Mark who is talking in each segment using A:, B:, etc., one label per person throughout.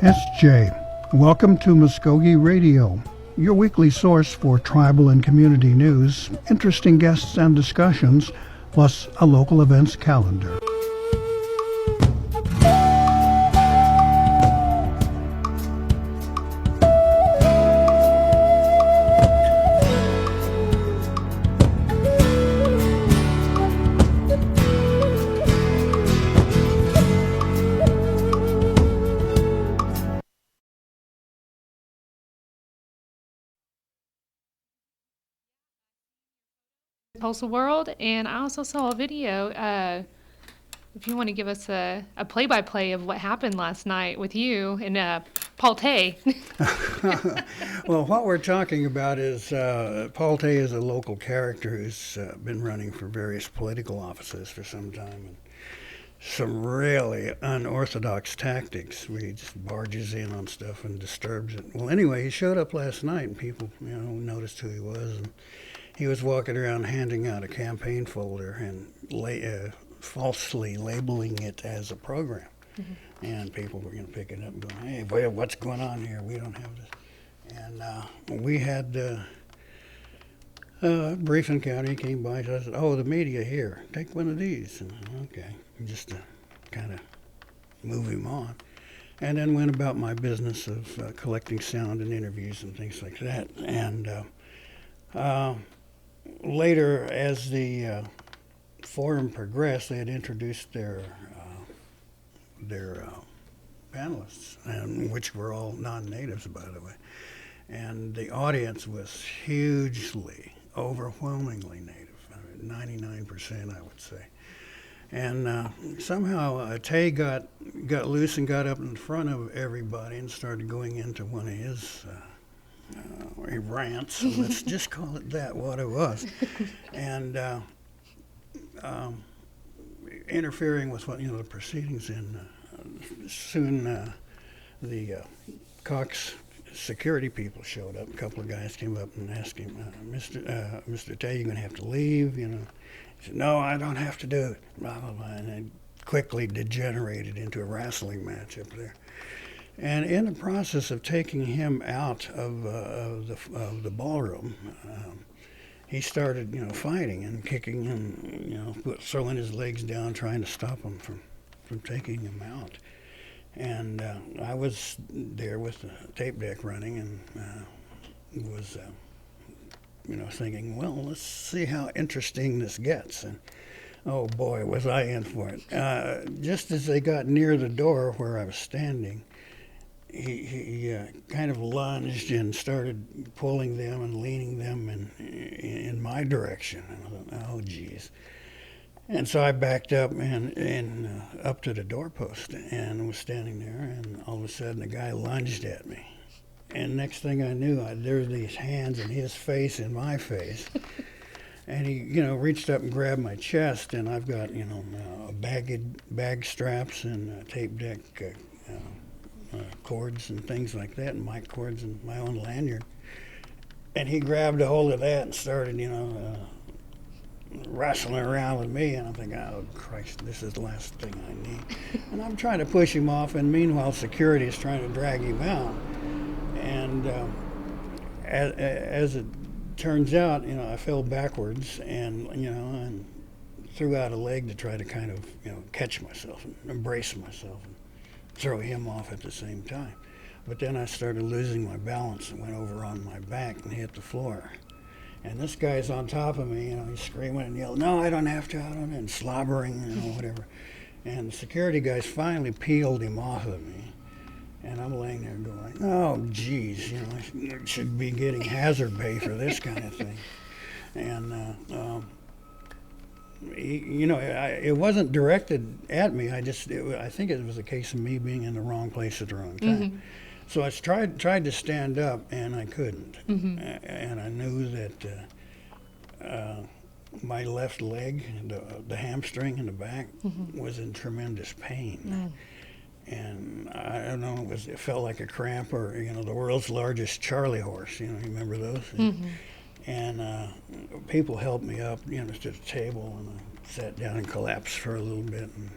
A: SJ, welcome to Muskogee Radio, your weekly source for tribal and community news, interesting guests and discussions, plus a local events calendar.
B: Postal World, and I also saw a video. If you want to give us a play-by-play of what happened last night with you and Paul Tay.
A: Well, what we're talking about is Paul Tay is a local character who's been running for various political offices for some time, and some really unorthodox tactics where he just barges in on stuff and disturbs it. Well, anyway, he showed up last night, and people, noticed who he was, and he was walking around handing out a campaign folder and falsely labeling it as a program. Mm-hmm. And people were going to pick it up and go, hey, boy, what's going on here? We don't have this. And we had a brief encounter. He came by and said, oh, the media here, take one of these. And okay, just to kind of move him on. And then went about my business of collecting sound and interviews and things like that. And later, as the forum progressed, they had introduced their panelists, and which were all non-natives, by the way. And the audience was hugely, overwhelmingly native, 99%, I would say. And somehow Tay got loose and got up in front of everybody and started going into one of his rants. Let's just call it that, what it was. And interfering with what the proceedings. In soon the Cox security people showed up. A couple of guys came up and asked him, Mr. Tay, you're going to have to leave. He said, no, I don't have to do it. Blah blah blah, and it quickly degenerated into a wrestling match up there. And in the process of taking him out of the ballroom, he started, fighting and kicking and, throwing his legs down, trying to stop him from taking him out. And I was there with the tape deck running and was, thinking, well, let's see how interesting this gets. And oh boy, was I in for it. Just as they got near the door where I was standing, he kind of lunged and started pulling them and leaning them in my direction. And I thought, oh, geez. And so I backed up and up to the doorpost and was standing there, and all of a sudden the guy lunged at me. And next thing I knew, there were these hands in his face in my face. And he, reached up and grabbed my chest, and I've got, bag straps and a tape deck cords and things like that, and mic cords and my own lanyard. And he grabbed a hold of that and started, wrestling around with me. And I'm thinking, oh, Christ, this is the last thing I need. And I'm trying to push him off, and meanwhile, security is trying to drag him out. And as it turns out, I fell backwards and threw out a leg to try to kind of, catch myself and embrace myself and throw him off at the same time. But then I started losing my balance and went over on my back and hit the floor. And this guy's on top of me, he's screaming and yelling, no, I don't have to, and slobbering, whatever. And the security guys finally peeled him off of me. And I'm laying there going, oh, geez, I should be getting hazard pay for this kind of thing. And, it wasn't directed at me. I think it was a case of me being in the wrong place at the wrong time. Mm-hmm. So I tried to stand up, and I couldn't. Mm-hmm. And I knew that my left leg, the hamstring in the back, mm-hmm. was in tremendous pain. Mm. And I don't know, it felt like a cramp or, the world's largest Charlie horse, you remember those? Mm-hmm. And people helped me up, to the table, and I sat down and collapsed for a little bit. And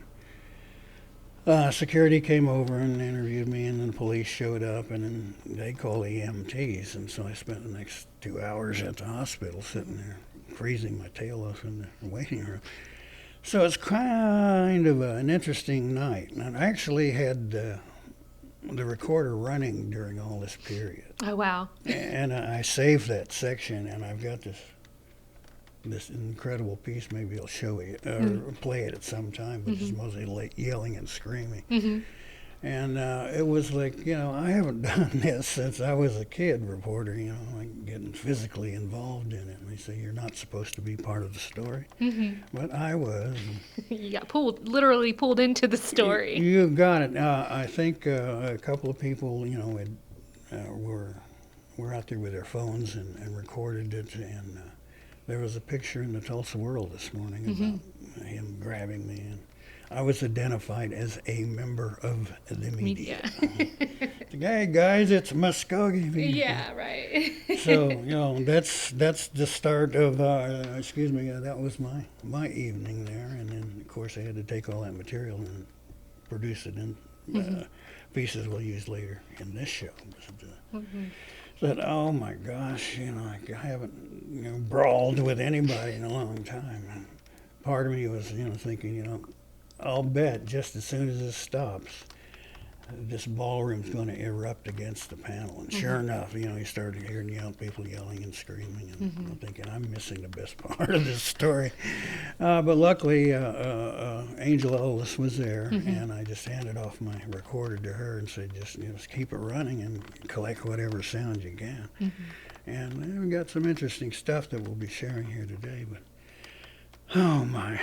A: Security came over and interviewed me, and then the police showed up, and then they called EMTs, and so I spent the next 2 hours at the hospital sitting there freezing my tail off in the waiting room. So it's kind of an interesting night, and I actually had the recorder running during all this period.
B: Oh, wow.
A: And I saved that section, and I've got this incredible piece. Maybe I'll show you or play it at some time, but it's mostly like yelling and screaming. And it was like, I haven't done this since I was a kid reporter, like getting physically involved in it. And they say you're not supposed to be part of the story, but I was.
B: You got literally pulled into the story.
A: You got it. I think a couple of people, were out there with their phones and recorded it, and there was a picture in the Tulsa World this morning about him grabbing me, and I was identified as a member of the media. Hey guys, it's Muskogee.
B: Yeah, right.
A: So that's the start of that was my evening there, and then of course I had to take all that material and produce it in pieces we'll use later in this show. But, oh my gosh, I haven't brawled with anybody in a long time. And part of me was thinking, I'll bet just as soon as this stops, this ballroom's going to erupt against the panel. And sure enough, you started hearing people yelling and screaming, and I'm thinking, I'm missing the best part of this story. But luckily, Angel Olis was there, and I just handed off my recorder to her and said, just keep it running and collect whatever sound you can. And we got some interesting stuff that we'll be sharing here today. But oh my.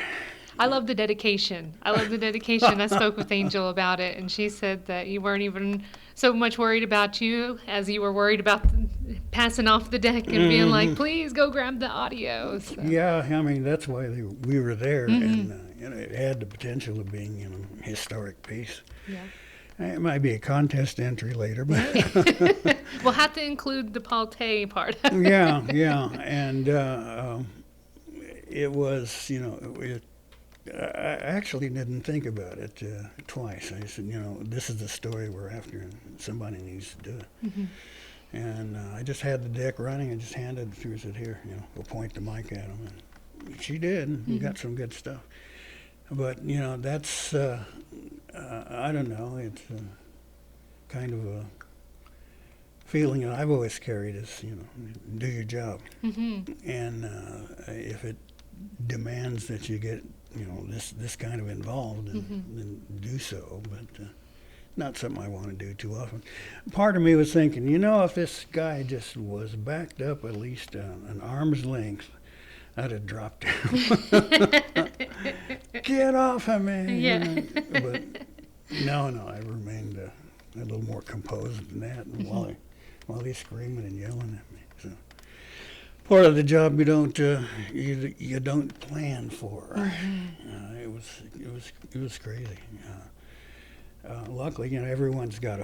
B: I love the dedication. I spoke with Angel about it, and she said that you weren't even so much worried about you as you were worried about passing off the deck and being like, please go grab the audio. So.
A: Yeah, I mean, that's why we were there, and it had the potential of being a historic piece.
B: Yeah.
A: It might be a contest entry later, but
B: we'll have to include the Palte part.
A: Yeah, and it was, I actually didn't think about it twice. I said, this is the story we're after, and somebody needs to do it. And I just had the deck running and just handed it to her and said, here, we'll point the mic at them. And she did. We got some good stuff. But, that's, I don't know, it's kind of a feeling that I've always carried is, do your job. And if it demands that you get this kind of involved, then do so, but not something I want to do too often. Part of me was thinking, if this guy just was backed up at least an arm's length, I'd have dropped down. Get off of me!
B: Yeah.
A: But no, I remained a little more composed than that, and while he's screaming and yelling at me. So. Part of the job you don't plan for. It was crazy. Luckily, everyone's got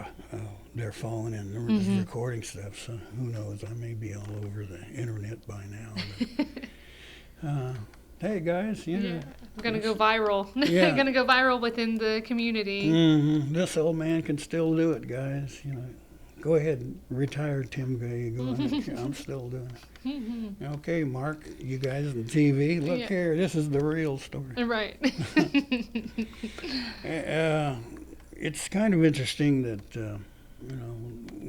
A: their phone and is recording stuff. So who knows? I may be all over the internet by now. But, hey guys,
B: I'm gonna go viral.
A: Yeah.
B: Gonna go viral within the community.
A: This old man can still do it, guys. Go ahead, retire Tim Gay. Go ahead. I'm still doing it. Okay, Mark, you guys on TV, look here. This is the real story.
B: Right.
A: It's kind of interesting that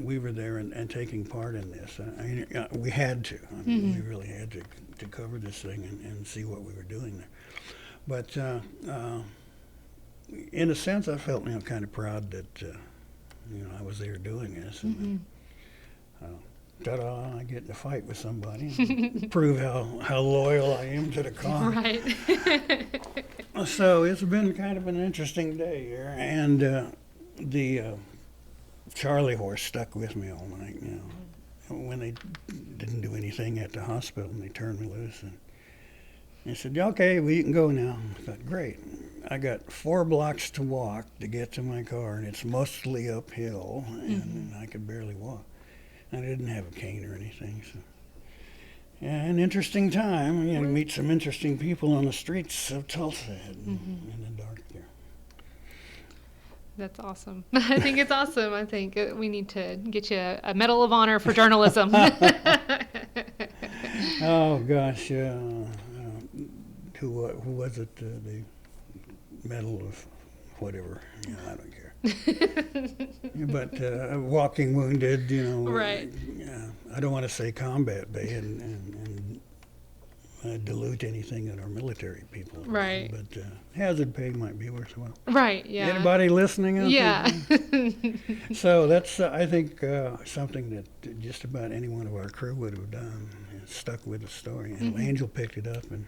A: we were there and taking part in this. We had to. We really had to cover this thing and see what we were doing there. But in a sense, I felt kind of proud that. I was there doing this, and ta-da! I get in a fight with somebody, and prove how loyal I am to the cause.
B: Right.
A: So it's been kind of an interesting day here, and the Charlie horse stuck with me all night. When they didn't do anything at the hospital, and they turned me loose, and they said, "Okay, well, you can go now." I thought, great. I got 4 blocks to walk to get to my car, and it's mostly uphill, and I could barely walk. I didn't have a cane or anything, so. Yeah, an interesting time. You meet some interesting people on the streets of Tulsa in the dark there.
B: That's awesome. I think it's awesome. I think we need to get you a Medal of Honor for journalism.
A: Oh gosh, who was it? The Medal of whatever. I don't care. But walking wounded,
B: Right.
A: I don't want to say combat bay and dilute anything that our military people.
B: Right.
A: But hazard pay might be worthwhile.
B: Right. Yeah.
A: Anybody listening out
B: Yeah.
A: there? So that's, I think, something that just about any one of our crew would have done. Stuck with the story. And Angel picked it up and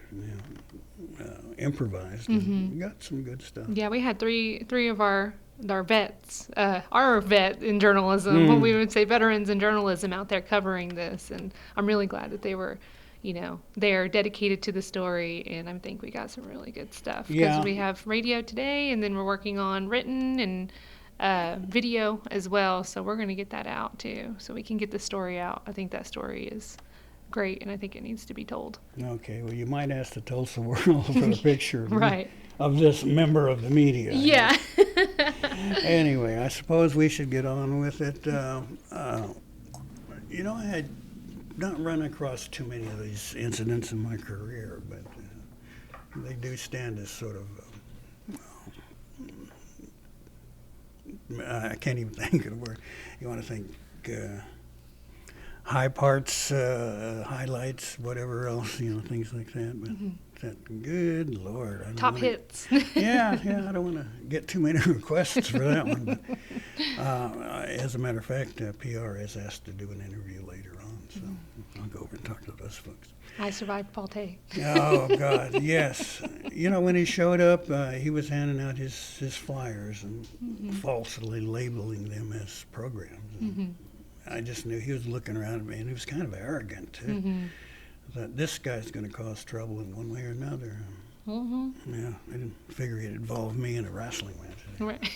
A: improvised and got some good stuff.
B: Yeah, we had three of our vets, our vet in journalism, what we would say veterans in journalism out there covering this. And I'm really glad that they were, they're dedicated to the story. And I think we got some really good stuff. Because we have radio today, and then we're working on written and video as well. So we're going to get that out too, so we can get the story out. I think that story is great, and I think it needs to be told.
A: Okay, well, you might ask the Tulsa World for a picture
B: Right.
A: of this member of the media.
B: Yeah.
A: Anyway, I suppose we should get on with it. I had not run across too many of these incidents in my career, but they do stand as sort of, I can't even think of the word. You want to think high parts, highlights, whatever else, things like that. But that, good Lord. I don't
B: Top
A: wanna,
B: hits.
A: yeah, I don't want to get too many requests for that one. But, as a matter of fact, PR has asked to do an interview later on, so I'll go over and talk to those folks.
B: I survived Paul Tay.
A: Oh, God, yes. When he showed up, he was handing out his flyers and falsely labeling them as programs. And I just knew he was looking around at me, and he was kind of arrogant, too. That this guy's going to cause trouble in one way or another. Yeah, I didn't figure he'd involve me in a wrestling match.
B: Right.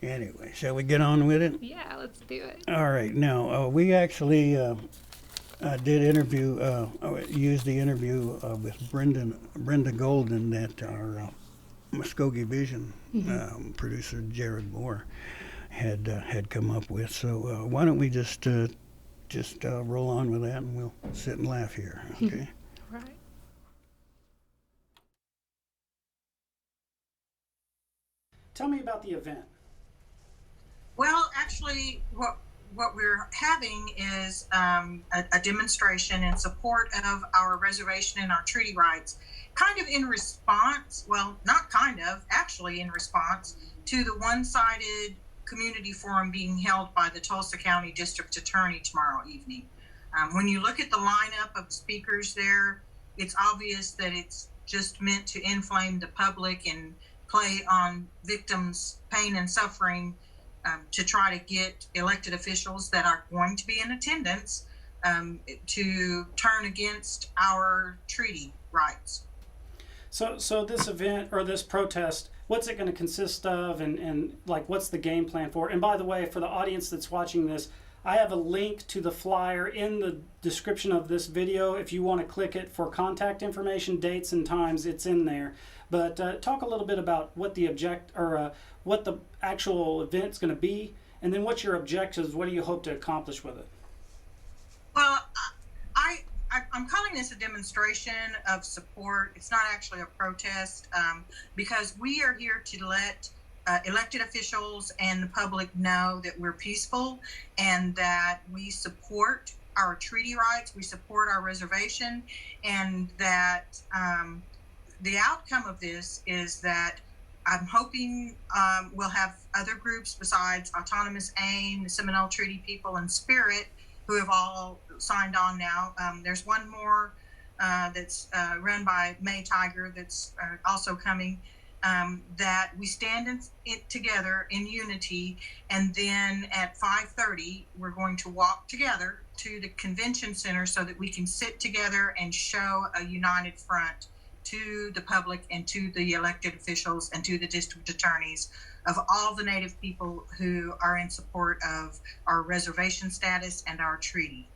A: Anyway, shall we get on with it?
B: Yeah, let's do it.
A: All right. Now, we actually did use the interview with Brenda Golden that our Muskogee Vision producer, Jared Moore, had come up with. So why don't we just roll on with that, and we'll sit and laugh here, okay?
B: Right.
C: Tell me about the event.
D: Well, actually, what we're having is a demonstration in support of our reservation and our treaty rights, kind of in response, well, not kind of, actually in response to the one-sided community forum being held by the Tulsa County District Attorney tomorrow evening. When you look at the lineup of speakers there, it's obvious that it's just meant to inflame the public and play on victims' pain and suffering to try to get elected officials that are going to be in attendance to turn against our treaty rights.
C: So this event or this protest, what's it going to consist of, and like what's the game plan for it? And by the way, for the audience that's watching this, I have a link to the flyer in the description of this video. If you want to click it for contact information, dates and times, it's in there. But talk a little bit about what the what the actual event's going to be, and then what's your objectives. What do you hope to accomplish with it?
D: Well, I'm calling this a demonstration of support. It's not actually a protest because we are here to let elected officials and the public know that we're peaceful and that we support our treaty rights, we support our reservation, and that the outcome of this is that I'm hoping we'll have other groups besides Autonomous AIM, the Seminole Treaty People, and Spirit, who have all signed on now. There's one more that's run by May Tiger that's also coming, that we stand together in unity, and then at 5:30 we're going to walk together to the convention center so that we can sit together and show a united front to the public and to the elected officials and to the district attorneys of all the Native people who are in support of our reservation status and our treaty.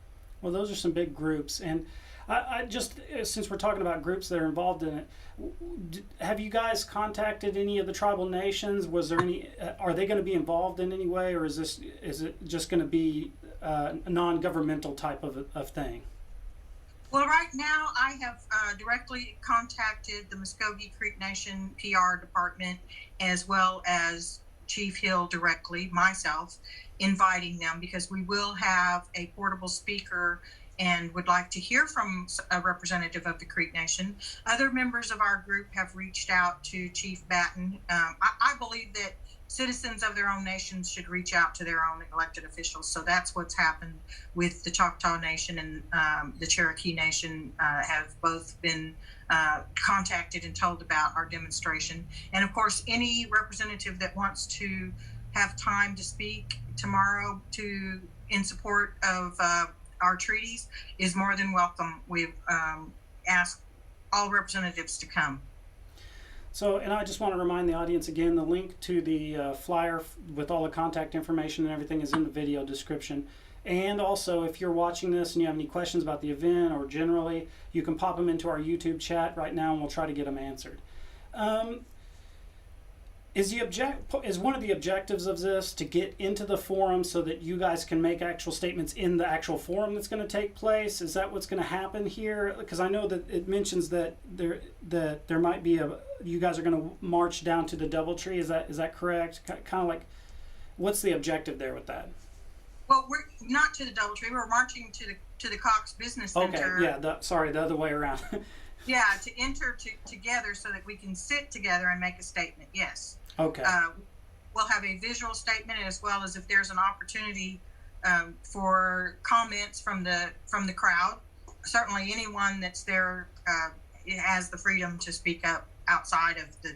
C: Well, those are some big groups, and I just, since we're talking about groups that are involved in it, have you guys contacted any of the tribal nations? Was there any? Are they going to be involved in any way, or is it just going to be a non-governmental type of thing?
D: Well, right now I have directly contacted the Muskogee Creek Nation PR department, as well as Chief Hill directly, myself, inviting them, because we will have a portable speaker and would like to hear from a representative of the Creek Nation. Other members of our group have reached out to Chief Batten. I believe that citizens of their own nations should reach out to their own elected officials. So that's what's happened with the Choctaw Nation and the Cherokee Nation have both been contacted and told about our demonstration. And of course, any representative that wants to have time to speak tomorrow in support of our treaties is more than welcome. We've asked all representatives to come.
C: So, and I just want to remind the audience again, the link to the flyer with all the contact information and everything is in the video description. And also, if you're watching this and you have any questions about the event or generally, you can pop them into our YouTube chat right now and we'll try to get them answered. Is one of the objectives of this to get into the forum so that you guys can make actual statements in the actual forum that's going to take place? Is that what's going to happen here? Because I know that it mentions that there might be you guys are going to march down to the DoubleTree. Is that correct? Kind of like, what's the objective there with that?
D: Well, we're not to the DoubleTree. We're marching to the Cox Business Center.
C: Okay, yeah. The other way around.
D: Yeah, to enter together so that we can sit together and make a statement. Yes.
C: Okay.
D: We'll have a visual statement, as well as if there's an opportunity for comments from the crowd. Certainly, anyone that's there has the freedom to speak up outside of the.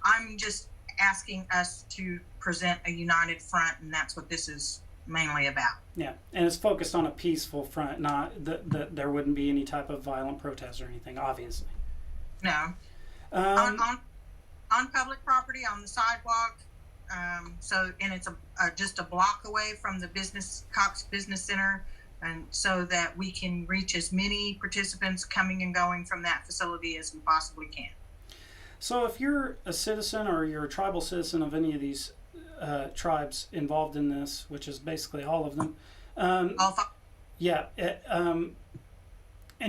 D: I'm just asking us to present a united front, and that's what this is mainly about.
C: Yeah, and it's focused on a peaceful front, not that there wouldn't be any type of violent protest or anything, obviously.
D: No. On public property, on the sidewalk. And it's just a block away from the Cox Business Center, and so that we can reach as many participants coming and going from that facility as we possibly can.
C: So if you're a citizen or you're a tribal citizen of any of these tribes involved in this, which is basically all of them,
D: All five.
C: yeah, and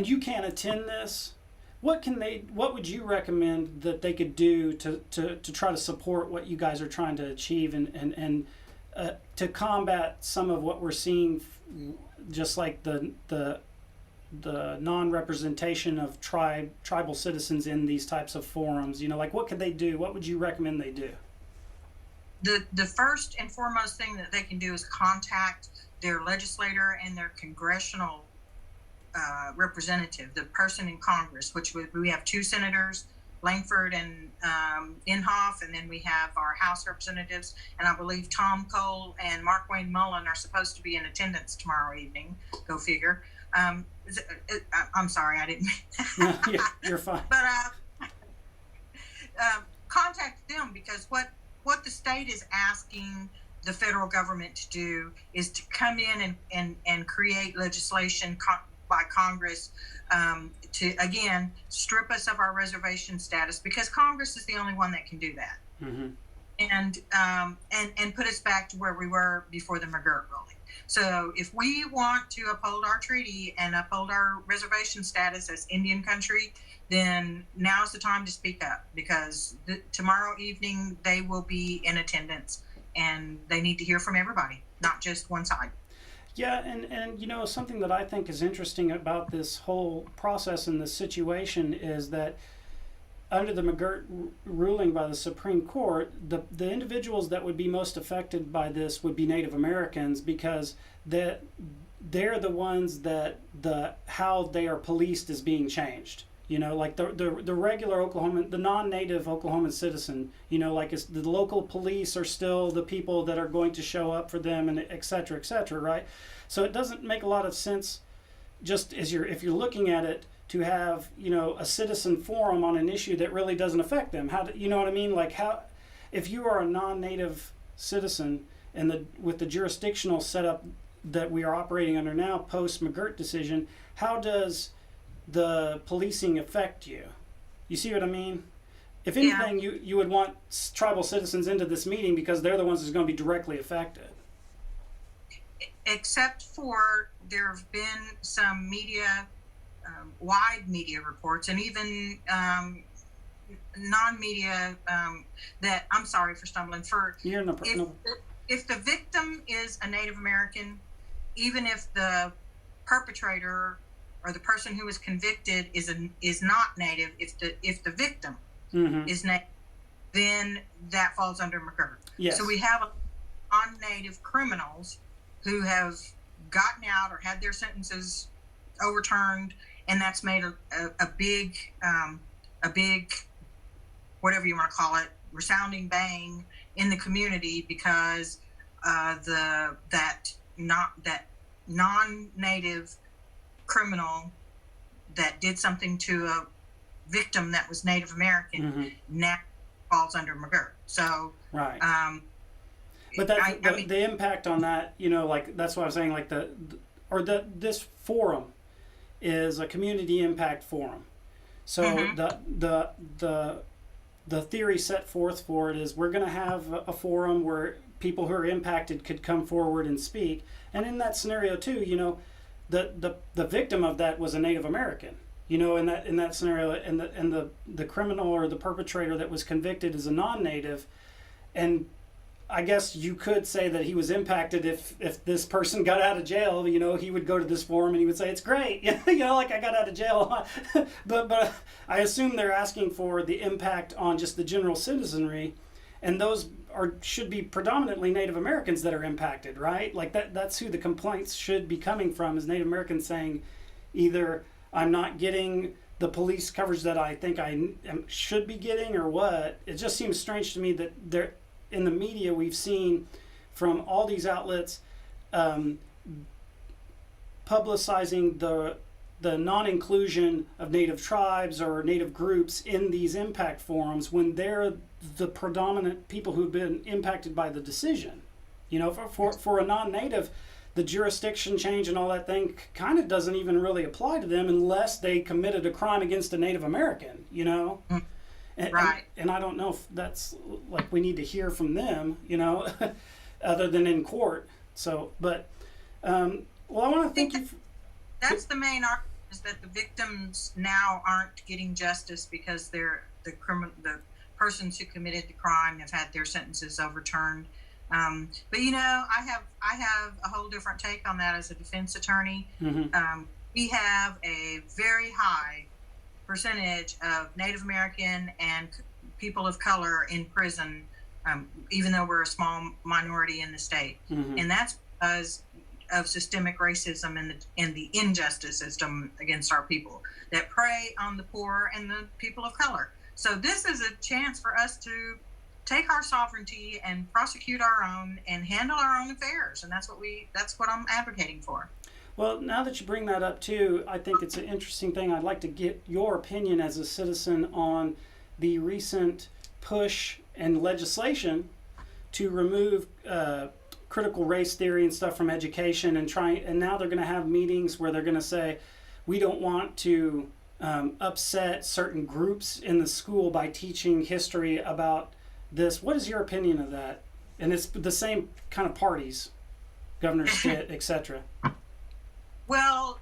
C: you can't attend this, what would you recommend that they could do to try to support what you guys are trying to achieve and to combat some of what we're seeing, just like the non-representation of tribal citizens in these types of forums? Like, what could they do? What would you recommend they do?
D: The first and foremost thing that they can do is contact their legislator and their congressional representative, the person in Congress, which we have two senators, Langford and Inhofe, and then we have our House representatives, and I believe Tom Cole and Mark Wayne Mullen are supposed to be in attendance tomorrow evening. Go figure. I'm sorry, I didn't mean that.
C: Yeah, you're fine.
D: But contact them, because what the state is asking the federal government to do is to come in and create legislation by Congress to, again, strip us of our reservation status, because Congress is the only one that can do that.
C: Mm-hmm.
D: And put us back to where we were before the McGirt ruling. So if we want to uphold our treaty and uphold our reservation status as Indian country, then now's the time to speak up, because tomorrow evening they will be in attendance, and they need to hear from everybody, not just one side.
C: Yeah, and something that I think is interesting about this whole process and this situation is that under the McGirt ruling by the Supreme Court, the individuals that would be most affected by this would be Native Americans, because they're the ones that how they are policed is being changed. Like the regular Oklahoman, the non-native Oklahoman citizen, like the local police are still the people that are going to show up for them, and et cetera, right? So it doesn't make a lot of sense, just if you're looking at it, to have a citizen forum on an issue that really doesn't affect them. You know what I mean? Like, how, if you are a non-native citizen and with the jurisdictional setup that we are operating under now post McGirt decision, how does the policing affect you? You see what I mean? If
D: Yeah.
C: anything, you would want tribal citizens into this meeting because they're the ones who's going to be directly affected.
D: Except for there have been some media, wide media reports, and even non-media that, I'm sorry for stumbling, for
C: You're no,
D: if,
C: no,
D: if the victim is a Native American, even if the perpetrator or the person who was convicted is not Native, if the victim
C: mm-hmm.
D: is Native, then that falls under McGirt.
C: Yes.
D: So we have non-Native criminals who have gotten out or had their sentences overturned, and that's made a big whatever you want to call it, resounding bang in the community because that non-Native criminal that did something to a victim that was Native American
C: mm-hmm.
D: now falls under McGirt. So
C: right. But the impact on that, like that's what I was saying, like this forum is a community impact forum. So
D: mm-hmm.
C: the theory set forth for it is we're going to have a forum where people who are impacted could come forward and speak. And in that scenario too, the victim of that was a Native American. In that scenario, and the criminal or the perpetrator that was convicted is a non-Native, and I guess you could say that he was impacted if this person got out of jail. He would go to this forum and he would say it's great. Like I got out of jail. but I assume they're asking for the impact on just the general citizenry, and those should be predominantly Native Americans that are impacted, right? Like that's who the complaints should be coming from, is Native Americans saying either I'm not getting the police coverage that I think I should be getting, or what. It just seems strange to me that they're in the media we've seen from all these outlets publicizing the non-inclusion of Native tribes or Native groups in these impact forums when they're the predominant people who've been impacted by the decision. For a non-Native, the jurisdiction change and all that thing kind of doesn't even really apply to them unless they committed a crime against a Native American,
D: Right.
C: And I don't know if that's like we need to hear from them, other than in court. So, but, well, I want to thank you.
D: That's the main argument, is that the victims now aren't getting justice because the persons who committed the crime have had their sentences overturned. But I have a whole different take on that as a defense attorney.
C: Mm-hmm.
D: We have a very high percentage of Native American and people of color in prison, even though we're a small minority in the state.
C: Mm-hmm.
D: And that's because of systemic racism and the injustice system against our people that prey on the poor and the people of color. So this is a chance for us to take our sovereignty and prosecute our own and handle our own affairs. And that's what I'm advocating for.
C: Well, now that you bring that up too, I think it's an interesting thing. I'd like to get your opinion as a citizen on the recent push and legislation to remove critical race theory and stuff from education, and now they're going to have meetings where they're going to say, we don't want to upset certain groups in the school by teaching history about this. What is your opinion of that? And it's the same kind of parties, Governor Stitt, etc.
D: Well,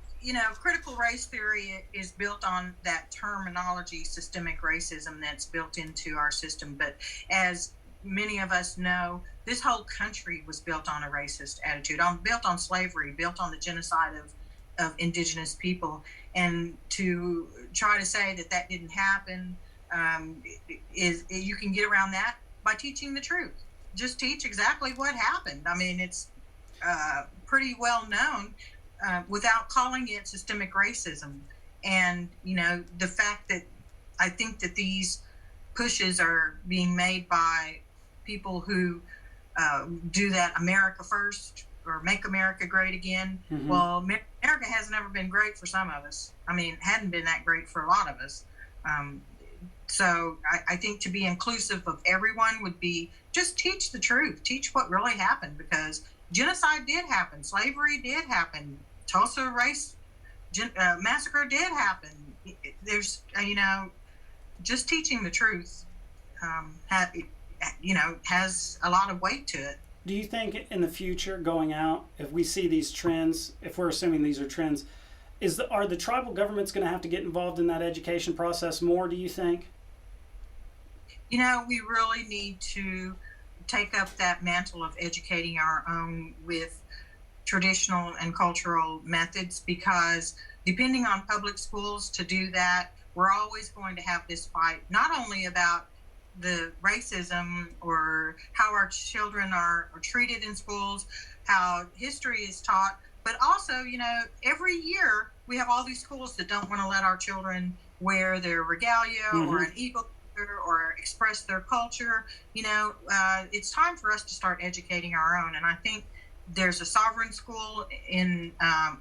D: critical race theory is built on that terminology, systemic racism, that's built into our system. But as many of us know, this whole country was built on a racist attitude, built on slavery, built on the genocide of indigenous people. And to try to say that didn't happen, you can get around that by teaching the truth. Just teach exactly what happened. I mean, it's pretty well known. Without calling it systemic racism. And, the fact that I think that these pushes are being made by people who do that America first or make America great again.
C: Mm-hmm.
D: Well, America has never been great for some of us. I mean, hadn't been that great for a lot of us. So I think to be inclusive of everyone would be just teach the truth, teach what really happened, because genocide did happen, slavery did happen, Tulsa race massacre did happen. There's, just teaching the truth, has a lot of weight to it.
C: Do you think in the future, going out, if we see these trends, if we're assuming these are trends, are the tribal governments going to have to get involved in that education process more, do you think?
D: We really need to take up that mantle of educating our own with traditional and cultural methods, because depending on public schools to do that, we're always going to have this fight, not only about the racism or how our children are treated in schools, how history is taught, but also, every year we have all these schools that don't want to let our children wear their regalia or an eagle or express their culture. It's time for us to start educating our own. And I think there's a sovereign school in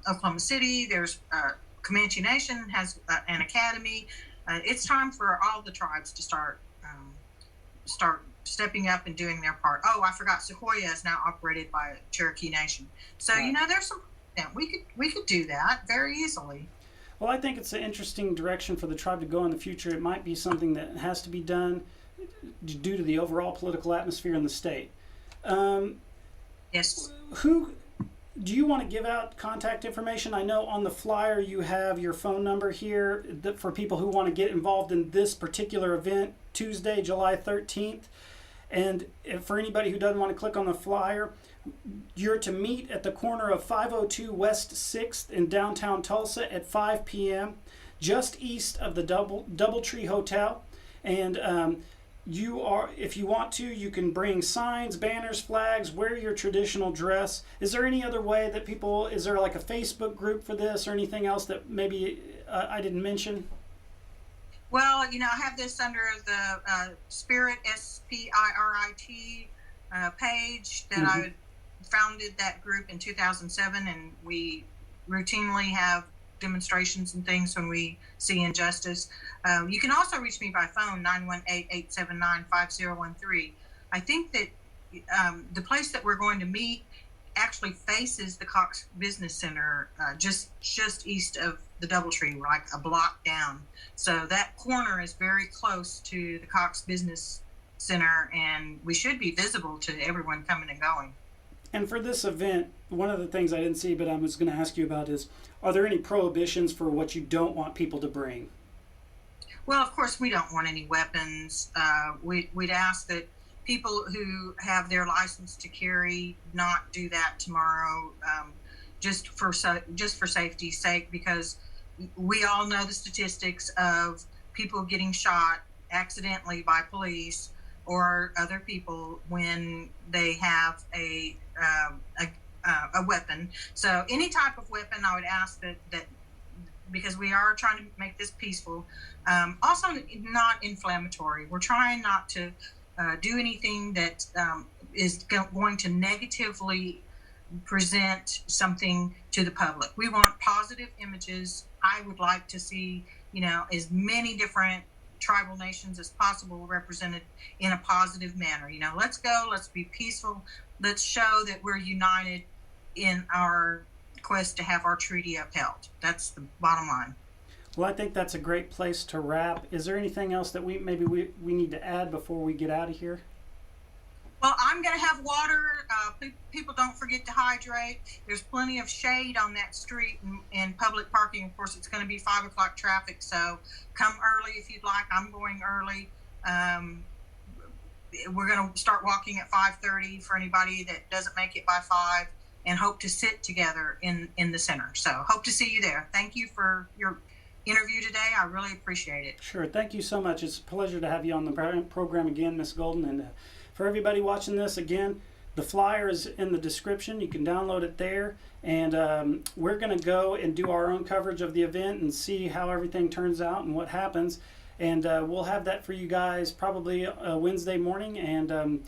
D: Oklahoma City. There's Comanche Nation has an academy. It's time for all the tribes to start stepping up and doing their part. Oh, I forgot, Sequoia is now operated by Cherokee Nation. So there's some. We could do that very easily.
C: Well, I think it's an interesting direction for the tribe to go in the future. It might be something that has to be done due to the overall political atmosphere in the state.
D: Yes.
C: Who do you want to give out contact information? I know on the flyer you have your phone number here for people who want to get involved in this particular event, Tuesday, July 13th. And for anybody who doesn't want to click on the flyer, you're to meet at the corner of 502 West 6th in downtown Tulsa at 5 p.m., just east of the Doubletree Hotel. And if you want to, you can bring signs, banners, flags, wear your traditional dress. Is there any other way that is there like a Facebook group for this or anything else that maybe I didn't mention?
D: Well, I have this under the Spirit, SPIRIT page that I founded that group in 2007, and we routinely have demonstrations and things when we see injustice. You can also reach me by phone, 918-879-5013. I think that the place that we're going to meet actually faces the Cox Business Center, just east of the Doubletree, like a block down. So that corner is very close to the Cox Business Center, and we should be visible to everyone coming and going.
C: And for this event, one of the things I didn't see, but I was going to ask you about is, are there any prohibitions for what you don't want people to bring?
D: Well, of course, we don't want any weapons. We'd ask that people who have their license to carry not do that tomorrow, just for safety's sake, because we all know the statistics of people getting shot accidentally by police or other people when they have a weapon. So any type of weapon, I would ask that because we are trying to make this peaceful, also not inflammatory. We're trying not to do anything that is going to negatively present something to the public. We want positive images. I would like to see, as many different tribal nations as possible represented in a positive manner. Let's go, let's be peaceful. Let's show that we're united in our quest to have our treaty upheld. That's the bottom line.
C: Well, I think that's a great place to wrap. Is there anything else that we need to add before we get out of here?
D: Well, I'm going to have water. People don't forget to hydrate. There's plenty of shade on that street and public parking. Of course, it's going to be 5 o'clock traffic, so come early if you'd like. I'm going early. We're going to start walking at 5:30 for anybody that doesn't make it by 5, and hope to sit together in the center. So hope to see you there. Thank you for your interview today. I really appreciate it.
C: Sure. Thank you so much. It's a pleasure to have you on the program again, Ms. Golden. And for everybody watching this, again, the flyer is in the description. You can download it there. And we're going to go and do our own coverage of the event and see how everything turns out and what happens. And we'll have that for you guys probably Wednesday morning. And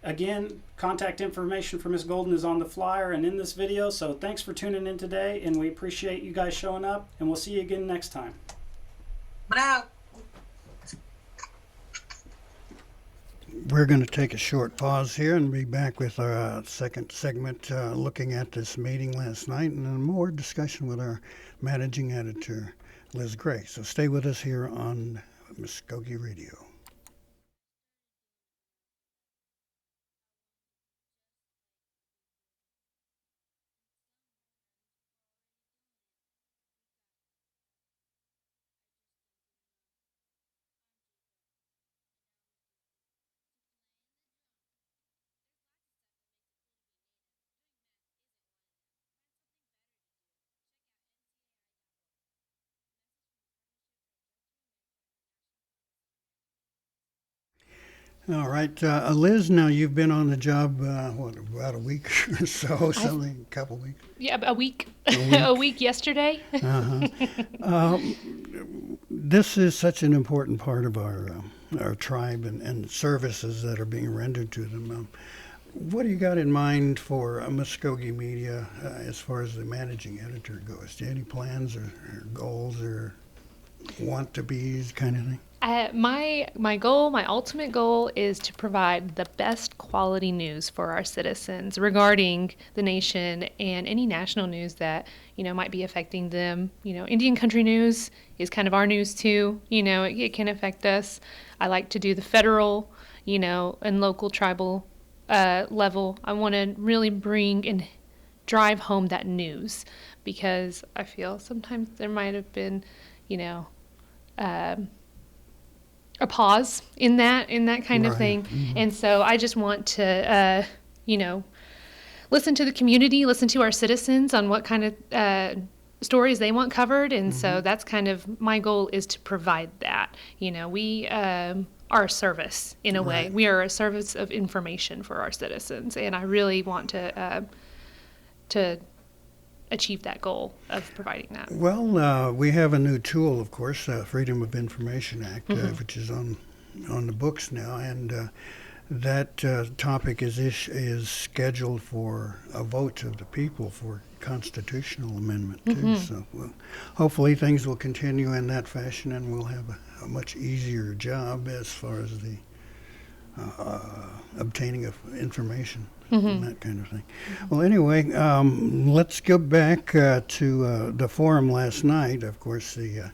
C: again, contact information for Ms. Golden is on the flyer and in this video. So thanks for tuning in today, and we appreciate you guys showing up, and we'll see you again next time.
D: Bravo.
A: We're going to take a short pause here and be back with our second segment looking at this meeting last night and then more discussion with our managing editor, Liz Gray. So stay with us here on Muskogee Radio. All right, Liz. Now you've been on the job about a week or so, something, a couple weeks.
B: Yeah, a week.
A: week.
B: A week yesterday.
A: This is such an important part of our tribe and services that are being rendered to them. What do you got in mind for Muskogee Media as far as the managing editor goes? Do you have any plans or goals or want to be kind of thing?
B: My goal, my ultimate goal, is to provide the best quality news for our citizens regarding the nation and any national news that might be affecting them. Indian country news is kind of our news too. It can affect us. I like to do the federal, and local tribal level. I want to really bring and drive home that news because I feel sometimes there might have been, a pause in that kind of thing. Mm-hmm. And so I just want to, listen to the community, listen to our citizens on what kind of stories they want covered. And so that's kind of my goal, is to provide that. We are a service in a way. We are a service of information for our citizens. And I really want to achieve that goal of providing that.
A: Well, we have a new tool, of course, Freedom of Information Act, which is on the books now, and that topic is scheduled for a vote of the people for constitutional amendment too. So hopefully things will continue in that fashion, and we'll have a much easier job as far as the obtaining of information. And that kind of thing. Well, anyway, let's go back to the forum last night. Of course, the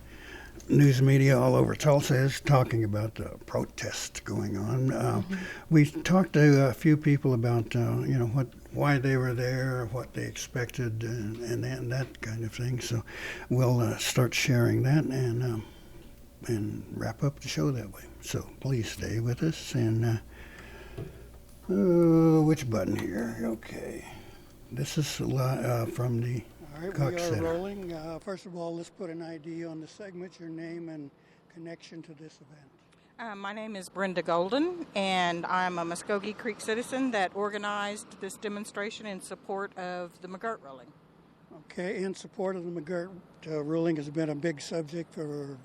A: news media all over Tulsa is talking about the protest going on. We talked to a few people about, why they were there, what they expected, and that kind of thing. So we'll start sharing that and wrap up the show that way. So please stay with us and. Which button here? Okay. This is from the Cox Center. We are rolling. First of all, let's put an ID on the segment, your name and connection to this event.
E: My name is Brenda Golden, and I'm a Muskogee Creek citizen that organized this demonstration in support of the McGirt ruling.
A: Okay, in support of the McGirt ruling has been a big subject for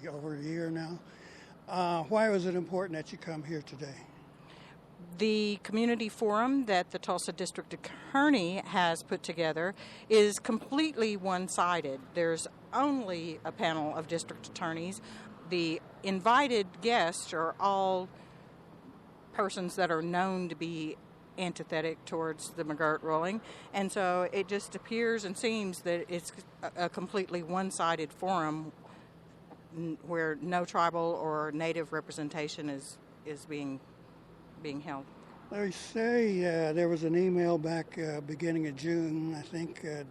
A: over a year now. Why was it important that you come here today?
E: The community forum that the Tulsa District Attorney has put together is completely one-sided. There's only a panel of district attorneys. The invited guests are all persons that are known to be antithetic towards the McGirt ruling, and so it just appears and seems that it's a completely one-sided forum where no tribal or native representation is being held.
A: They say there was an email back beginning of June, I think, that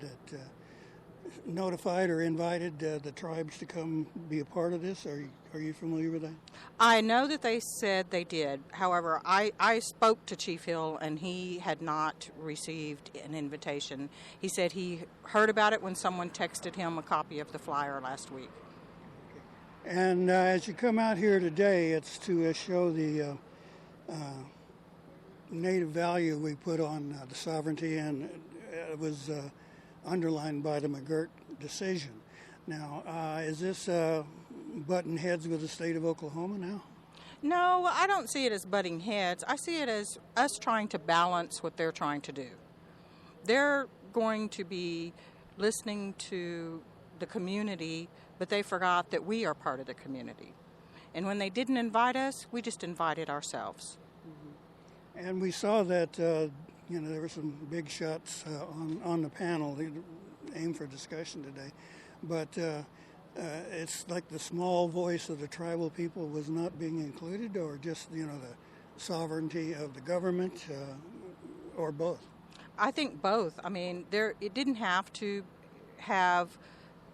A: notified or invited the tribes to come be a part of this. Are you familiar with that?
E: I know that they said they did. However, I spoke to Chief Hill, and he had not received an invitation. He said he heard about it when someone texted him a copy of the flyer last week.
A: And as you come out here today, it's to show the native value we put on the sovereignty, and it was underlined by the McGirt decision. Now, is this butting heads with the state of Oklahoma now?
E: No, I don't see it as butting heads. I see it as us trying to balance what they're trying to do. They're going to be listening to the community, but they forgot that we are part of the community. And when they didn't invite us, we just invited ourselves.
A: And we saw that, there were some big shots on the panel. They aimed for discussion today. But it's like the small voice of the tribal people was not being included, or just, the sovereignty of the government, or both?
E: I think both. I mean, it didn't have to have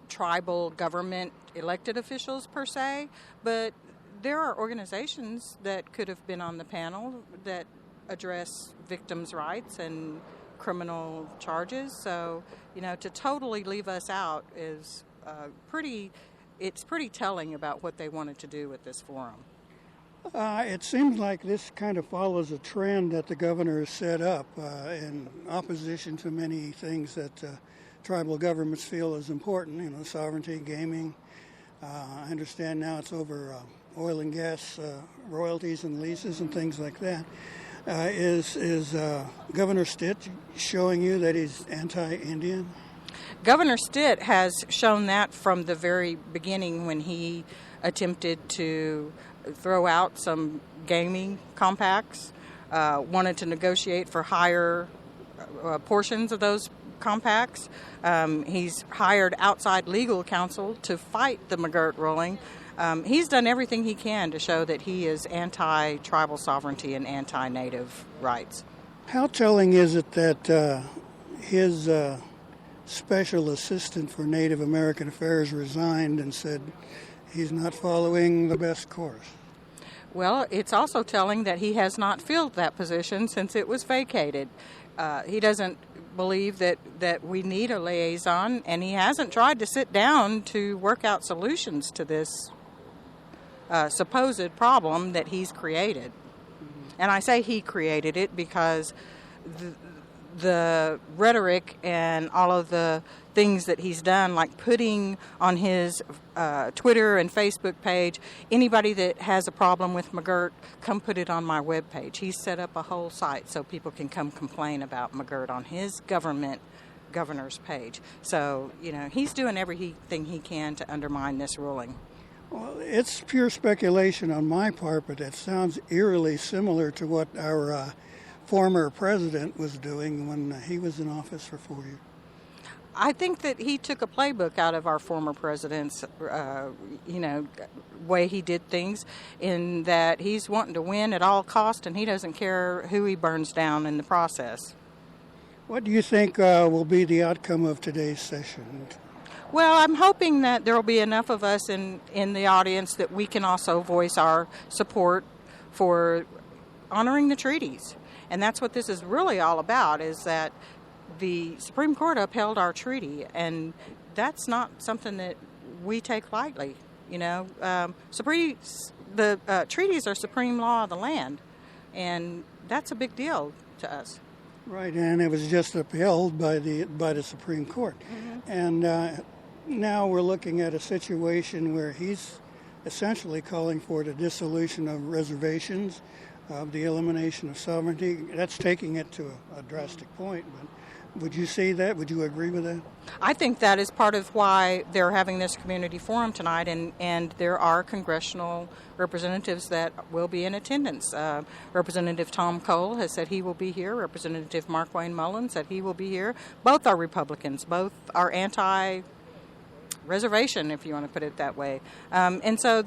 E: tribal government elected officials per se, but there are organizations that could have been on the panel that address victims' rights and criminal charges. So, to totally leave us out is pretty telling about what they wanted to do with this forum.
A: It seems like this kind of follows a trend that the governor has set up in opposition to many things that tribal governments feel is important, sovereignty, gaming. I understand now it's over oil and gas royalties and leases and things like that. Is Governor Stitt showing you that he's anti-Indian?
E: Governor Stitt has shown that from the very beginning when he attempted to throw out some gaming compacts, wanted to negotiate for higher portions of those compacts. He's hired outside legal counsel to fight the McGirt ruling. He's done everything he can to show that he is anti-tribal sovereignty and anti-Native rights.
A: How telling is it that his special assistant for Native American Affairs resigned and said he's not following the best course?
E: Well, it's also telling that he has not filled that position since it was vacated. He doesn't believe that we need a liaison, and he hasn't tried to sit down to work out solutions to this supposed problem that he's created. And I say he created it because the rhetoric and all of the things that he's done, like putting on his Twitter and Facebook page, anybody that has a problem with McGirt, come put it on my webpage. He's set up a whole site so people can come complain about McGirt on his governor's page. So, he's doing everything he can to undermine this ruling.
A: Well, it's pure speculation on my part, but it sounds eerily similar to what our former president was doing when he was in office for 4 years.
E: I think that he took a playbook out of our former president's, way he did things, in that he's wanting to win at all cost, and he doesn't care who he burns down in the process.
A: What do you think will be the outcome of today's session?
E: Well, I'm hoping that there will be enough of us in the audience that we can also voice our support for honoring the treaties. And that's what this is really all about, is that the Supreme Court upheld our treaty, and that's not something that we take lightly. The treaties are supreme law of the land, and that's a big deal to us.
A: Right, and it was just upheld by the Supreme Court. Mm-hmm. And now we're looking at a situation where he's essentially calling for the dissolution of reservations, of the elimination of sovereignty. That's taking it to a drastic point, but would you see that? Would you agree with that?
E: I think that is part of why they're having this community forum tonight, and there are congressional representatives that will be in attendance. Representative Tom Cole has said he will be here. Representative Mark Wayne Mullen said he will be here. Both are Republicans. Both are anti-reservation, if you want to put it that way. And so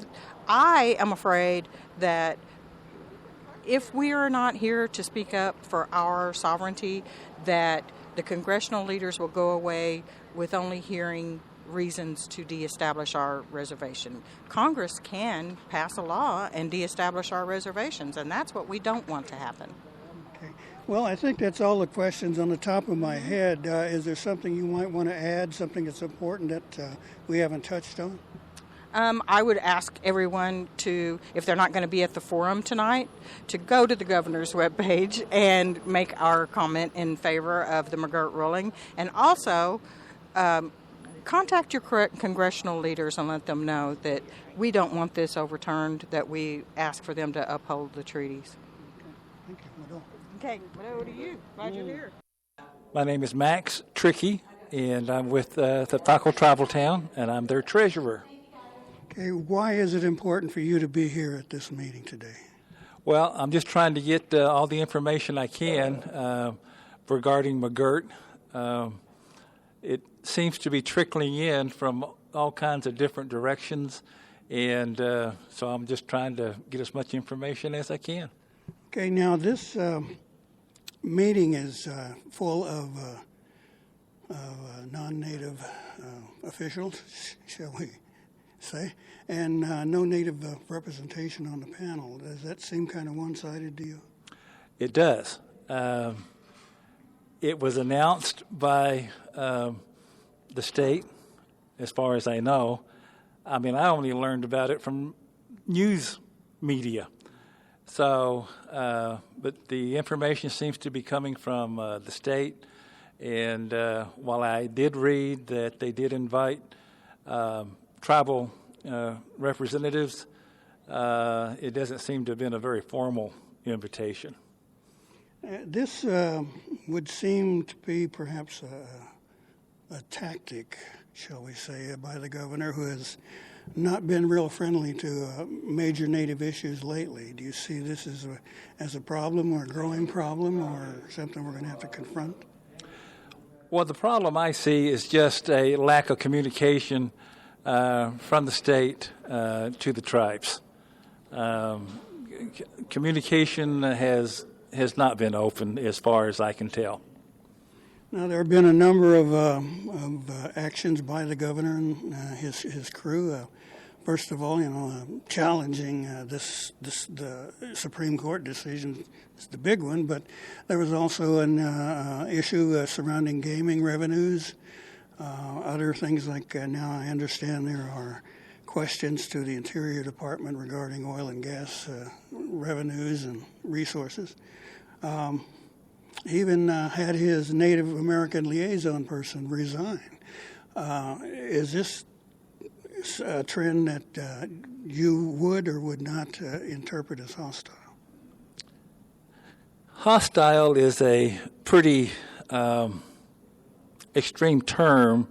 E: I am afraid that if we are not here to speak up for our sovereignty, that the congressional leaders will go away with only hearing reasons to deestablish our reservation. Congress can pass a law and deestablish our reservations, and that's what we don't want to happen.
A: Okay. Well, I think that's all the questions on the top of my head. Is there something you might want to add, something that's important that we haven't touched on?
E: I would ask everyone to, if they're not going to be at the forum tonight, to go to the governor's webpage and make our comment in favor of the McGirt ruling. And also, contact your congressional leaders and let them know that we don't want this overturned, that we ask for them to uphold the treaties.
A: Thank you.
E: Okay, over to you. Glad you're here.
F: My name is Max Trickey, and I'm with the Taco Tribal Town, and I'm their treasurer.
A: Okay, why is it important for you to be here at this meeting today?
F: Well, I'm just trying to get all the information I can regarding McGirt. It seems to be trickling in from all kinds of different directions, and so I'm just trying to get as much information as I can.
A: Okay, now this meeting is full of non-native officials, shall we say, and no native representation on the panel. Does that seem kind of one-sided to you?
F: It does. It was announced by the state, as far as I know. I mean, I only learned about it from news media. So, but the information seems to be coming from the state. And while I did read that they did invite tribal representatives, it doesn't seem to have been a very formal invitation.
A: This would seem to be perhaps a tactic, shall we say, by the governor, who has not been real friendly to major native issues lately. Do you see this as a problem or a growing problem or something we're going to have to confront?
F: Well, the problem I see is just a lack of communication from the state to the tribes. Communication has not been open as far as I can tell.
A: Now, there have been a number of actions by the governor and his crew. First of all, challenging the Supreme Court decision is the big one, but there was also an issue surrounding gaming revenues. Other things like now I understand there are questions to the Interior Department regarding oil and gas revenues and resources. He even had his Native American liaison person resign. Is this a trend that you would or would not interpret as hostile?
F: Hostile is a pretty extreme term.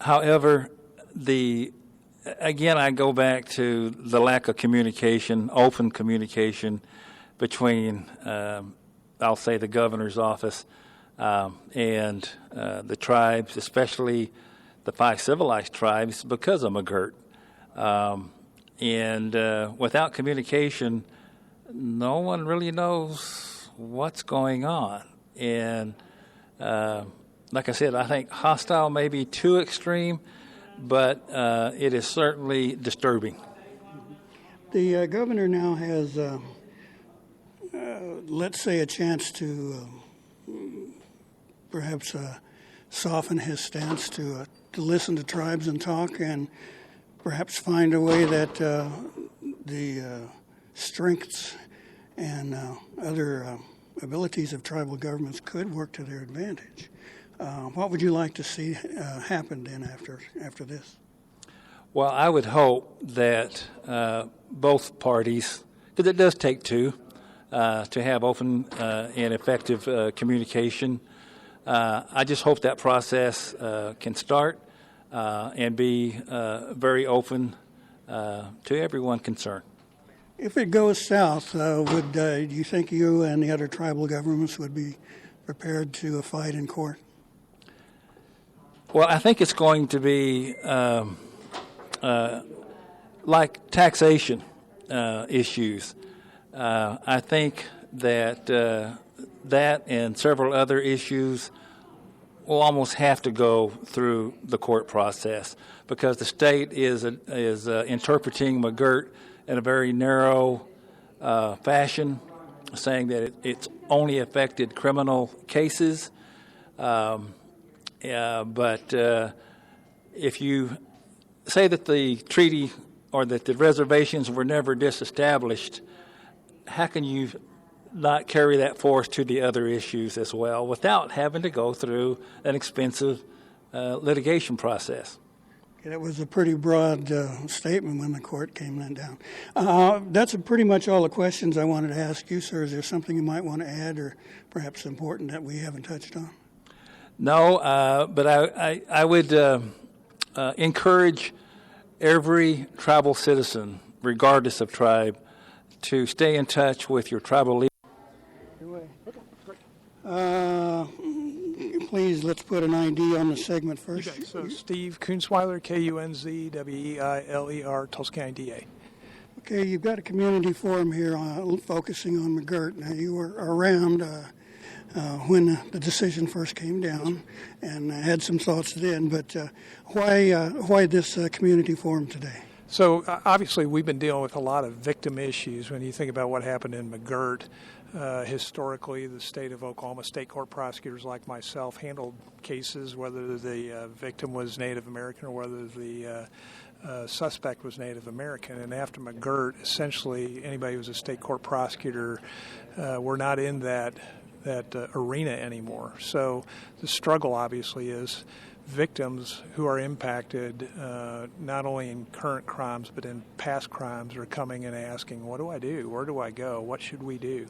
F: However, again, I go back to the lack of communication, open communication between, I'll say, the governor's office and the tribes, especially the 5 civilized tribes, because of McGirt. And without communication, no one really knows what's going on. And like I said, I think hostile may be too extreme, but it is certainly disturbing.
A: The governor now has, let's say, a chance to perhaps soften his stance to listen to tribes and talk, and perhaps find a way that the strengths and other abilities of tribal governments could work to their advantage. What would you like to see happen then after this?
F: Well, I would hope that both parties, because it does take two, to have open and effective communication. I just hope that process can start and be very open to everyone concerned.
A: If it goes south, do you think you and the other tribal governments would be prepared to fight in court?
F: Well, I think it's going to be like taxation issues. I think that that and several other issues will almost have to go through the court process, because the state is interpreting McGirt in a very narrow fashion, saying that it's only affected criminal cases. But if you say that the treaty or that the reservations were never disestablished, how can you not carry that force to the other issues as well without having to go through an expensive litigation process?
A: That was a pretty broad statement when the court came down. That's pretty much all the questions I wanted to ask you, sir. Is there something you might want to add, or perhaps important that we haven't touched on?
F: No, but I would encourage every tribal citizen, regardless of tribe, to stay in touch with your tribal leader.
A: Please, let's put an ID on the segment first.
G: Okay, so Steve Kunzweiler, Kunzweiler, Tulsa County DA.
A: Okay, you've got a community forum here focusing on McGirt. Now, you were around when the decision first came down and had some thoughts then, but why this community forum today?
G: So obviously we've been dealing with a lot of victim issues when you think about what happened in McGirt. Historically, the state of Oklahoma, state court prosecutors like myself handled cases whether the victim was Native American or whether the suspect was Native American. And after McGirt, essentially anybody who was a state court prosecutor were not in that arena anymore. So the struggle obviously is victims who are impacted not only in current crimes but in past crimes are coming and asking, what do I do? Where do I go? What should we do?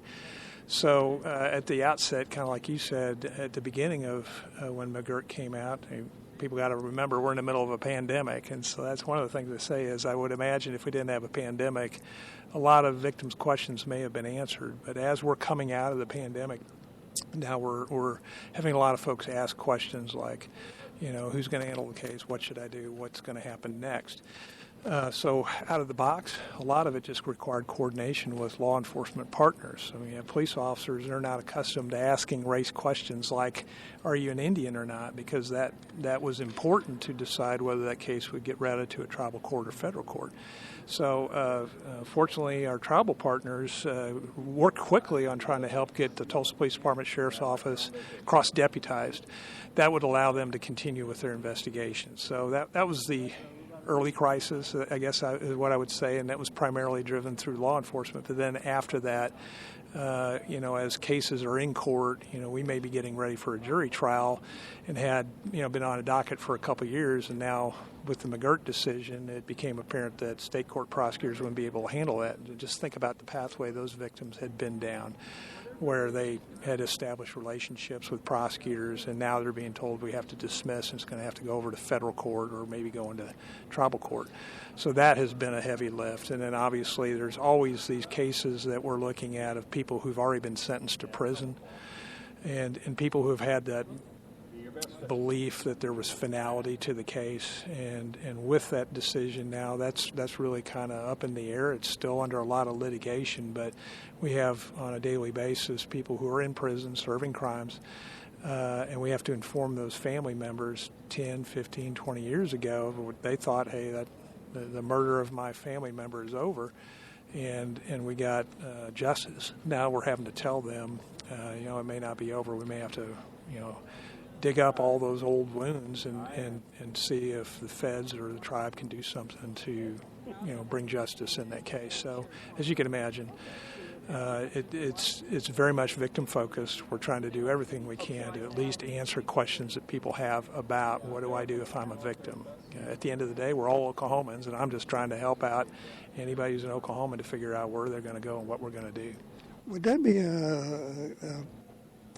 G: So at the outset, kind of like you said, at the beginning of when McGirt came out, people got to remember we're in the middle of a pandemic, and so that's one of the things I say is I would imagine if we didn't have a pandemic, a lot of victims' questions may have been answered. But as we're coming out of the pandemic, now we're having a lot of folks ask questions like, who's going to handle the case? What should I do? What's going to happen next? So out of the box, a lot of it just required coordination with law enforcement partners. So you have police officers that are not accustomed to asking race questions like, are you an Indian or not? Because that was important to decide whether that case would get routed to a tribal court or federal court. So fortunately, our tribal partners worked quickly on trying to help get the Tulsa Police Department Sheriff's Office cross-deputized. That would allow them to continue with their investigations. So that was the early crisis, I guess is what I would say, and that was primarily driven through law enforcement. But then after that, as cases are in court, we may be getting ready for a jury trial and had, been on a docket for a couple of years, and now with the McGirt decision, it became apparent that state court prosecutors wouldn't be able to handle that. And just think about the pathway those victims had been down, where they had established relationships with prosecutors, and now they're being told we have to dismiss and it's going to have to go over to federal court or maybe go into tribal court. So that has been a heavy lift. And then obviously there's always these cases that we're looking at of people who've already been sentenced to prison and people who've had that belief that there was finality to the case, and with that decision now, that's really kind of up in the air. It's still under a lot of litigation, but we have on a daily basis people who are in prison serving crimes, and we have to inform those family members 10, 15, 20 years ago. They thought, hey, that the murder of my family member is over, and we got justice. Now we're having to tell them, it may not be over. We may have to, dig up all those old wounds and see if the feds or the tribe can do something to, bring justice in that case. So, as you can imagine, it's very much victim focused. We're trying to do everything we can to at least answer questions that people have about what do I do if I'm a victim. At the end of the day, we're all Oklahomans, and I'm just trying to help out anybody who's an Oklahoman to figure out where they're going to go and what we're going to do.
A: Would that be a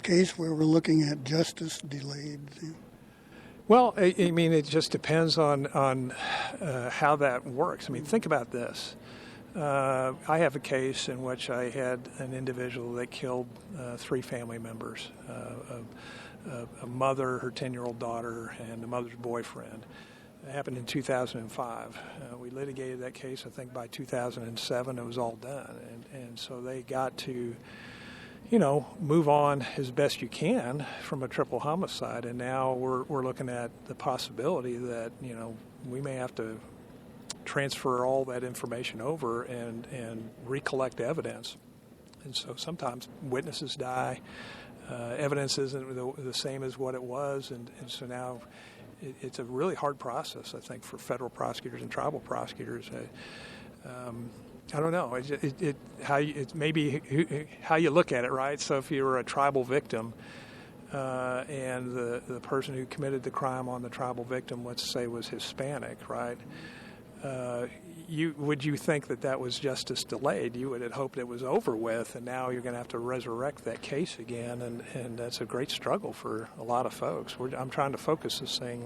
A: case where we're looking at justice delayed?
G: Well, I mean, it just depends on how that works. I mean, think about this. I have a case in which I had an individual that killed 3 family members, a mother, her 10-year-old daughter, and the mother's boyfriend. It happened in 2005. We litigated that case. I think by 2007 it was all done. And so they got to move on as best you can from a triple homicide. And now we're looking at the possibility that, we may have to transfer all that information over and recollect evidence. And so sometimes witnesses die. Evidence isn't the same as what it was. And so now it's a really hard process, I think, for federal prosecutors and tribal prosecutors. I don't know. It's maybe how you look at it, right? So if you were a tribal victim and the person who committed the crime on the tribal victim, let's say, was Hispanic, right? Would you think that was justice delayed? You would have hoped it was over with, and now you're going to have to resurrect that case again, and that's a great struggle for a lot of folks. I'm trying to focus this thing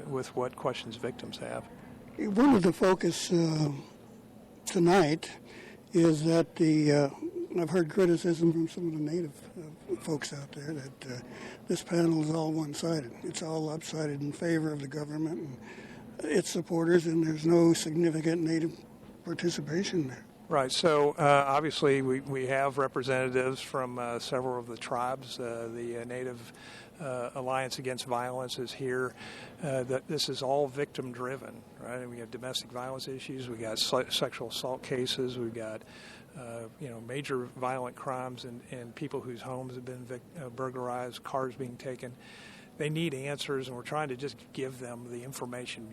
G: with what questions victims have.
A: One of the focus tonight is that I've heard criticism from some of the native folks out there that this panel is all one-sided. It's all lopsided in favor of the government and its supporters, and there's no significant native participation there.
G: Right. So obviously we have representatives from several of the tribes. The Native Alliance Against Violence is here. That this is all victim-driven, right? And we have domestic violence issues. We got sexual assault cases. We've got major violent crimes and people whose homes have been burglarized, cars being taken. They need answers, and we're trying to just give them the information,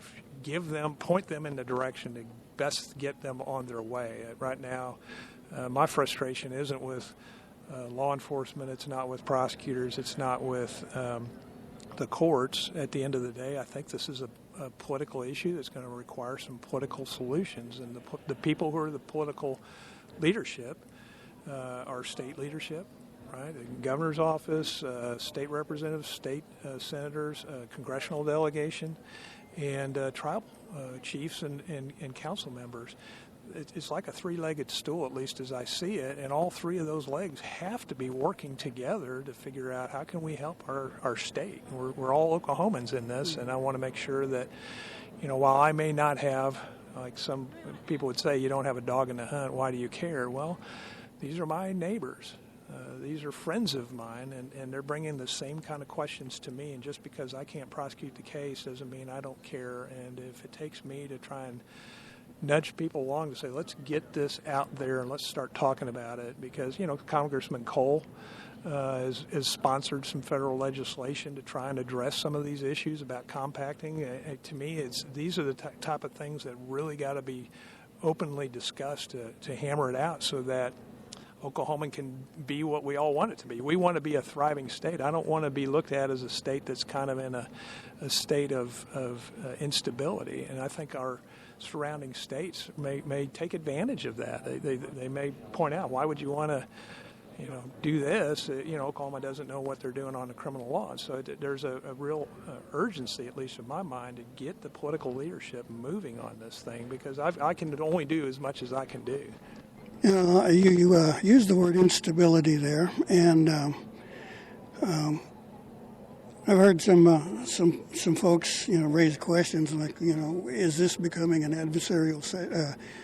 G: point them in the direction to best get them on their way. Right now, my frustration isn't with law enforcement, it's not with prosecutors, it's not with the courts. At the end of the day, I think this is a political issue that's going to require some political solutions, and the people who are the political leadership are state leadership, right? The governor's office, state representatives, state senators, congressional delegation, and tribal chiefs and council members. It's like a three-legged stool, at least as I see it, and all three of those legs have to be working together to figure out how can we help our state. We're all Oklahomans in this, and I want to make sure that, while I may not have, like some people would say, you don't have a dog in the hunt, why do you care? Well, these are my neighbors. These are friends of mine, and they're bringing the same kind of questions to me, and just because I can't prosecute the case doesn't mean I don't care. And if it takes me to try and nudge people along to say, let's get this out there and let's start talking about it, because, Congressman Cole has sponsored some federal legislation to try and address some of these issues about compacting. To me, these are the type of things that really got to be openly discussed to hammer it out so that Oklahoma can be what we all want it to be. We want to be a thriving state. I don't want to be looked at as a state that's kind of in a state of instability. And I think our surrounding states may take advantage of that. They may point out, why would you want to do this? Oklahoma doesn't know what they're doing on the criminal law. So there's a real urgency, at least in my mind, to get the political leadership moving on this thing, because I can only do as much as I can do.
A: You used the word instability there, and I've heard some folks raise questions like, is this becoming an adversarial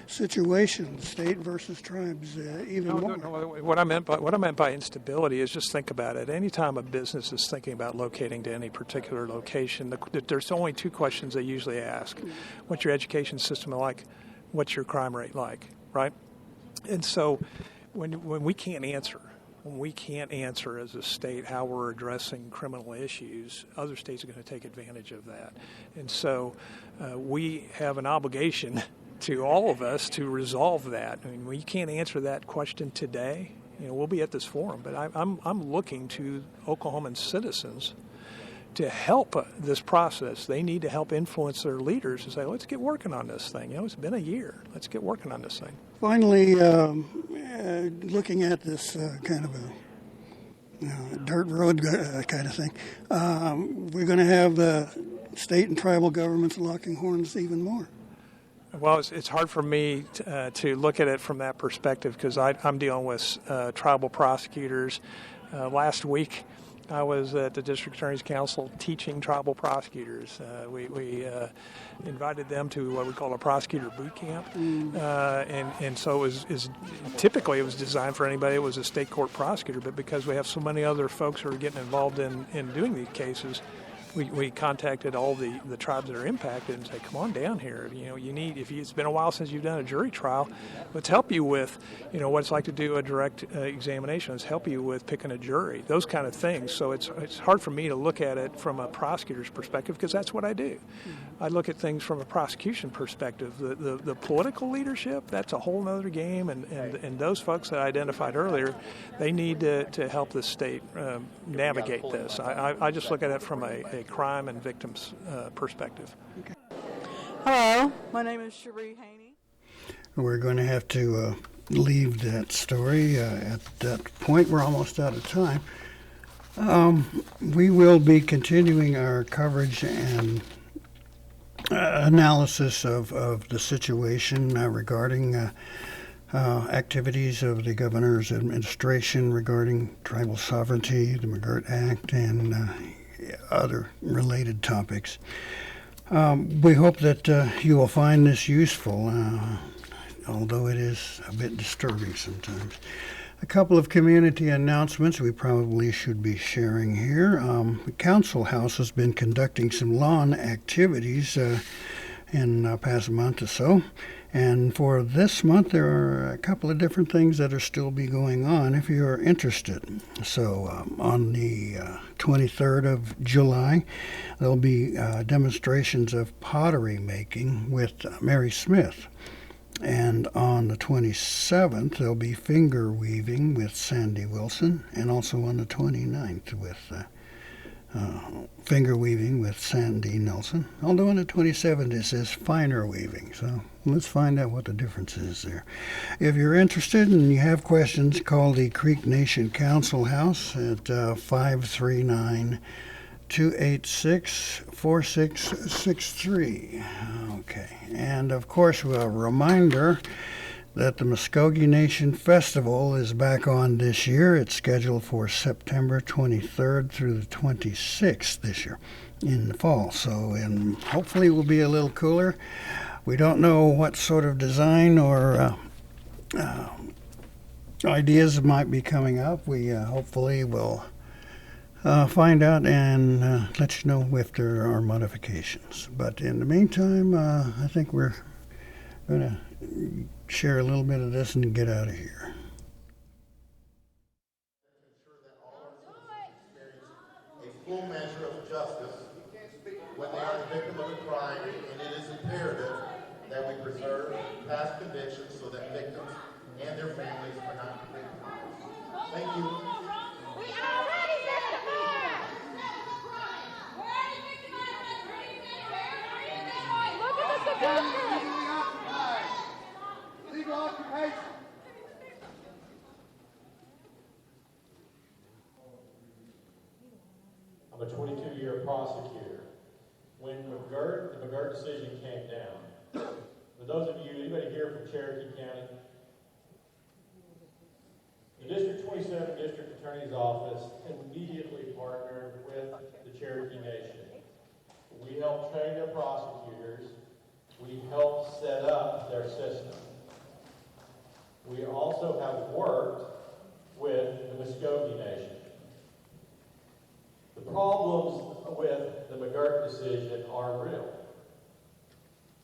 A: situation, state versus tribes, even more?
G: No. What I meant by instability is, just think about it. Anytime a business is thinking about locating to any particular location, there's only two questions they usually ask: what's your education system like? What's your crime rate like? Right? And so when we can't answer as a state how we're addressing criminal issues, other states are going to take advantage of that. And so we have an obligation to all of us to resolve that. I mean, we can't answer that question today. We'll be at this forum, but I'm looking to Oklahoman citizens to help this process. They need to help influence their leaders to say, let's get working on this thing. It's been a year. Let's get working on this thing.
A: Finally, looking at this kind of a dirt road kind of thing, we're going to have the state and tribal governments locking horns even more.
G: Well, it's hard for me to look at it from that perspective, because I'm dealing with tribal prosecutors. Last week, I was at the District Attorney's Council teaching tribal prosecutors. We invited them to what we call a prosecutor boot camp, and so it was typically it was designed for anybody that was a state court prosecutor, but because we have so many other folks who are getting involved in doing these cases, we contacted all the tribes that are impacted and say, come on down here. It's been a while since you've done a jury trial. Let's help you with, what it's like to do a direct examination. Let's help you with picking a jury, those kind of things. So it's hard for me to look at it from a prosecutor's perspective, because that's what I do. I look at things from a prosecution perspective. The political leadership, that's a whole other game, and those folks that I identified earlier, they need to help the state navigate this. I just look at it from a crime and victims perspective.
H: Hello, my name is Cherie Haney.
A: We're going to have to leave that story at that point. We're almost out of time. We will be continuing our coverage and analysis of the situation regarding activities of the governor's administration regarding tribal sovereignty, the McGirt Act, and other related topics. We hope that you will find this useful, although it is a bit disturbing sometimes. A couple of community announcements we probably should be sharing here. The Council House has been conducting some lawn activities in the past month or so. And for this month, there are a couple of different things that are still be going on if you're interested. So on the 23rd of July, there'll be demonstrations of pottery making with Mary Smith. And on the 27th, there'll be finger weaving with Sandy Wilson, and also on the 29th with finger weaving with Sandy Nelson. Although on the 27th it says finer weaving, so let's find out what the difference is there. If you're interested and you have questions, call the Creek Nation Council House at 539-286-4663. Okay, and of course a reminder that the Muskogee Nation Festival is back on this year. It's scheduled for September 23rd through the 26th this year in the fall. So, and hopefully it will be a little cooler. We don't know what sort of design or ideas might be coming up. We hopefully will find out and let you know if there are modifications. But in the meantime, I think we're going to share a little bit of this and get out of here.
I: Ensure that all our citizens experience a full measure of justice when they are the victim of a crime, and it is imperative that we preserve past convictions so that victims and their families are not victimized. Thank you.
J: We already victimized! We're already victimized! Look at the statistics! Legal occupation.
K: I'm a 22-year prosecutor. When the McGirt decision came down, for those of you, anybody here from Cherokee County? The District 27 District Attorney's Office immediately partnered with the Cherokee Nation. We helped train their prosecutors. We helped set up their system. We also have worked with the Muskogee Nation. The problems with the McGirt decision are real.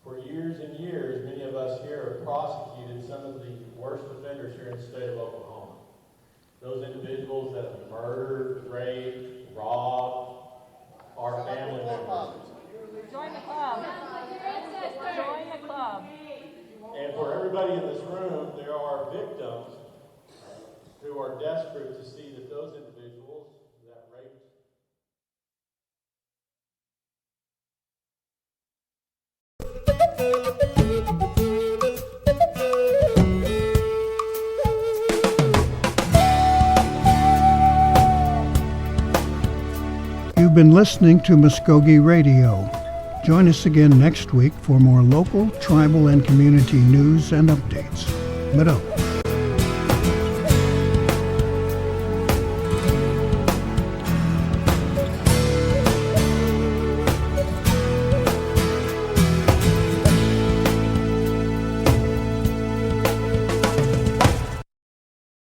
K: For years and years, many of us here have prosecuted some of the worst offenders here in the state of Oklahoma. Those individuals that have murdered, raped, robbed our family members.
H: Join the club. Join the club.
K: And for everybody in this room, there are victims who are desperate to see that those individuals that raped.
A: You've been listening to Muskogee Radio. Join us again next week for more local, tribal, and community news and updates. Mado.